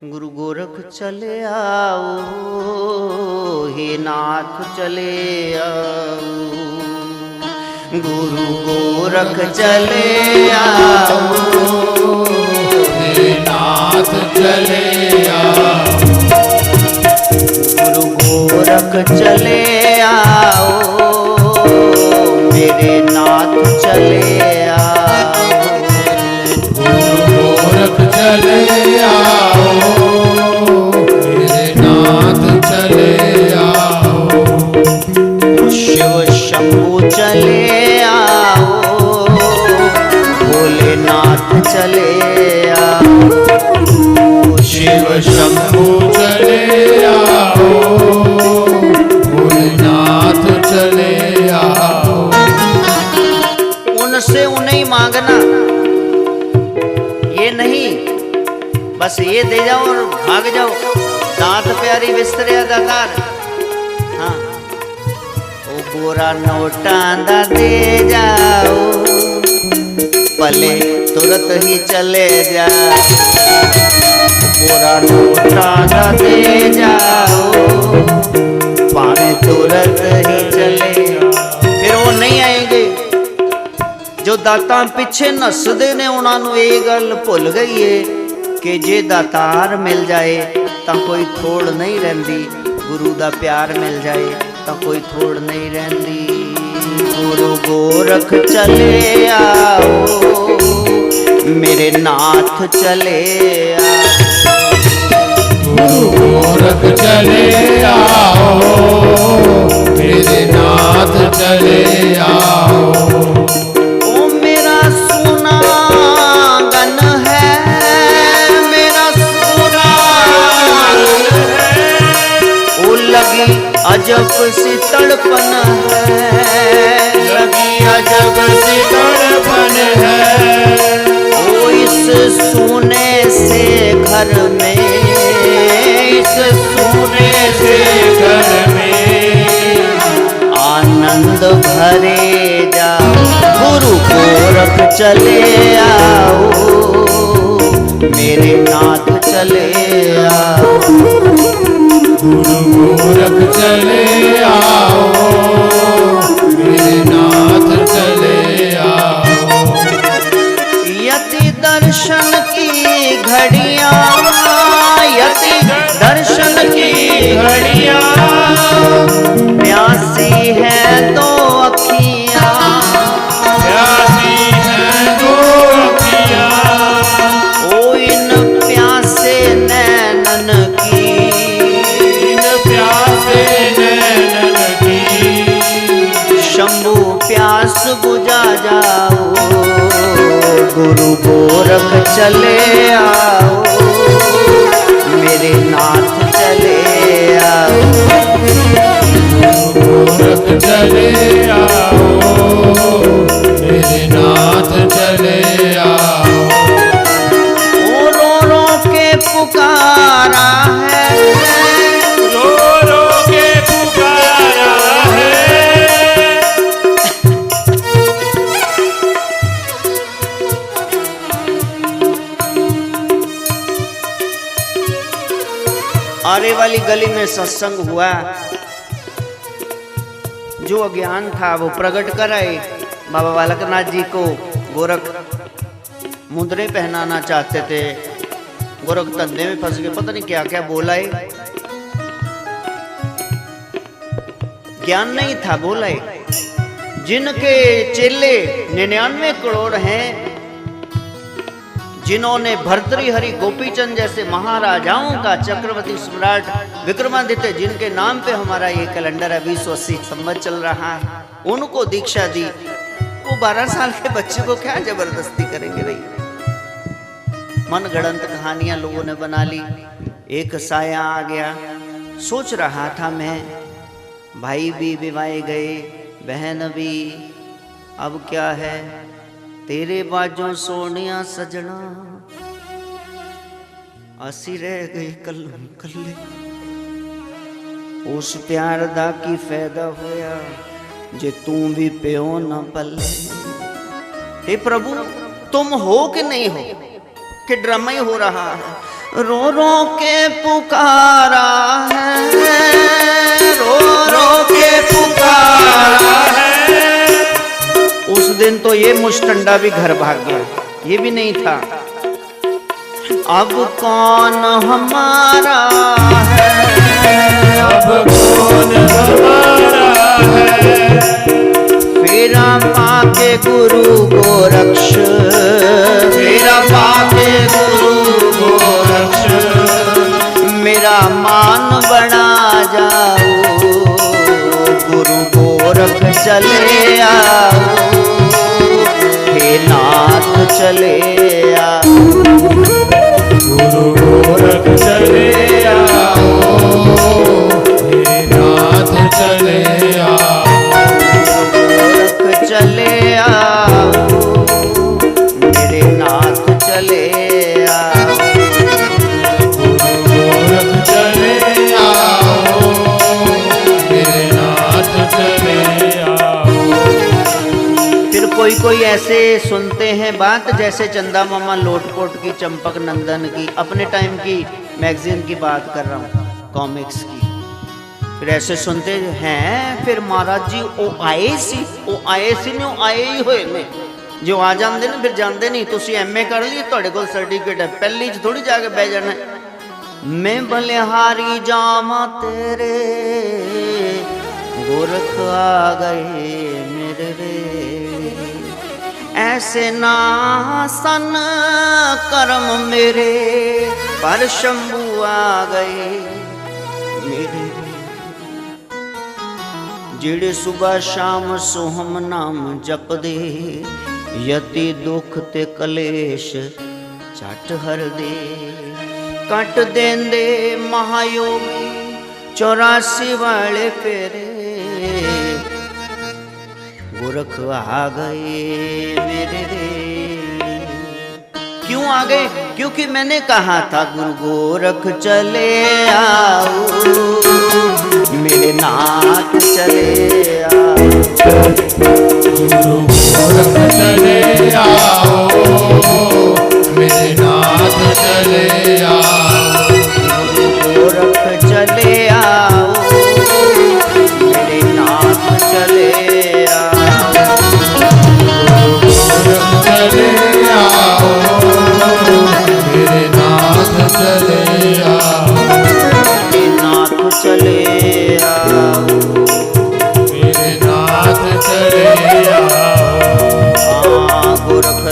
गुरु गोरख चले आओ, हे नाथ चले आओ। गुरु गोरख चले आओ, हे नाथ चले आओ। गुरु गोरख चले आओ, मेरे नाथ चले आओ। गुरु गोरख चले आओ, मेरे नाथ चले आओ। शिव शंभु चले आओ, भोलेनाथ चले आओ। शिव शंभु चले आओ, भोलेनाथ चले आओ। उनसे उन्हें मांगना, ये नहीं बस ये दे जाओ और भाग जाओ। दांत प्यारी बिस्तरे दातार, हाँ ओ पूरा नोटांदा दे जाओ, पले तुरंत ही चले जाओ। पूरा नोटांदा दे जाओ, पाने तुरंत ही चले। फिर वो नहीं आएंगे जो दाता पिछे नसदे ने। उन्होंने ये गल भुल गई है कि जे दातार मिल जाए तो कोई थोड़ नहीं रहिंदी, गुरु दा प्यार मिल जाए तो कोई थोड़ नहीं रहिंदी। गुरु गोरख चले आओ, मेरे नाथ चले आओ। गुरु गोरख चले आओ, मेरे नाथ चले आओ। अजब सी तड़पन है, लगी अजब सी तड़पन है। ओ इस सोने से घर में, इस सोने से घर में आनंद भरे जाओ। गुरु गोरख चले आओ, मेरे नाथ चले आओ। गुरु गोरख चले आओ, मेरे नाथ चले आओ। यति दर्शन की घड़ियां, यति दर्शन की घड़ियां, प्यासी है दो अखियां, प्यासी है दो अखियां। ओ इन प्यासे नैनन की, शंभु प्यास बुझा जाओ। गुरु गोरख चले आओ, मेरे नाथ चले आओ। गोरख चले आओ, मेरे नाथ चले आओ। ओ रो रो के पुकारा है, रो रो के पुकारा है। आरे वाली गली में सत्संग हुआ। जो अज्ञान था वो प्रकट कराए। बाबा बालकनाथ जी को गोरख मुद्रे पहनाना चाहते थे। गोरख धंधे में फंस गए, पता नहीं क्या क्या बोला है, ज्ञान नहीं था बोला है। जिनके चेले 99 करोड़ हैं, जिन्होंने भर्तृहरि गोपीचंद जैसे महाराजाओं का, चक्रवर्ती सम्राट विक्रमादित्य जिनके नाम पे हमारा ये कैलेंडर है 2080 संवत चल रहा है, उनको दीक्षा दी। वो 12 साल के बच्चे को क्या जबरदस्ती करेंगे भाई। मन गढ़ंत कहानियां लोगों ने बना ली। एक साया आ गया, सोच रहा था मैं, भाई भी विवाहे गए, बहन भी, अब क्या है, तेरे बाजों सोनिया सजना, असी रह गए कल्लू कल्ले। उस प्यार दा की फायदा होया, जे तू भी प्यो न पले। हे प्रभु, तुम हो कि नहीं हो, कि ड्रामा ही हो रहा है। रो रो के पुकारा है, रो रो के पुकारा है। उस दिन तो ये मुष्टंडा भी घर भाग गया, ये भी नहीं था। अब कौन हमारा है, अब कौन हमारा है। फेरा पाके गुरु गोरक्ष, फेरा पाके गुरु गोरक्ष, मेरा मान बना जाओ, गुरु गोरख चले आओ, हे नाथ चले आओ, गुरु गोरख चले आओ, हे नाथ चले आओ, गोरख चले आओ, मेरे नाथ चले आओ, गोरख चले आओ, मेरे नाथ चले आओ। फिर कोई ऐसे सुनते हैं बात जैसे चंदा मामा लोटपोट की, चंपक नंदन की, अपने टाइम की मैगजीन की बात कर रहा हूँ, कॉमिक्स की। फिर ऐसे सुनते हैं, फिर महाराज जी वो आए सी ने, वो आए ही होए ने, जो आ जाते ना फिर जाते नहीं। तुसी MA कर लिए, ਤੁਹਾਡੇ ਕੋਲ सर्टिफिकेट है, पहली च थोड़ी जाके बह जाना। मैं बलिहारी जामा तेरे, गोरख आ गए मेरे रे, ऐसे ना सन कर्म मेरे, पर शंभू आ गए मेरे। जेड़े सुबह शाम सोहम नाम जप दे, यति दुख ते कलेश झट हर दे, कट देंदे महायोगी 84 वाले फेरे, गोरख आ गए मेरे रे। क्यों आ गए? क्योंकि मैंने कहा था गुरु गोरख चले आओ, मेरे नाथ चले आओ, गुरु गोरख चले आओ, मेरे नाथ चले आओ, गोरख चले आओ, मेरे नाथ चले आओ, गोरख चले आओ, मेरे नाथ चले आओ, मेरे नाथ चले आओ, मेरे नाथ चले आओ। गोरख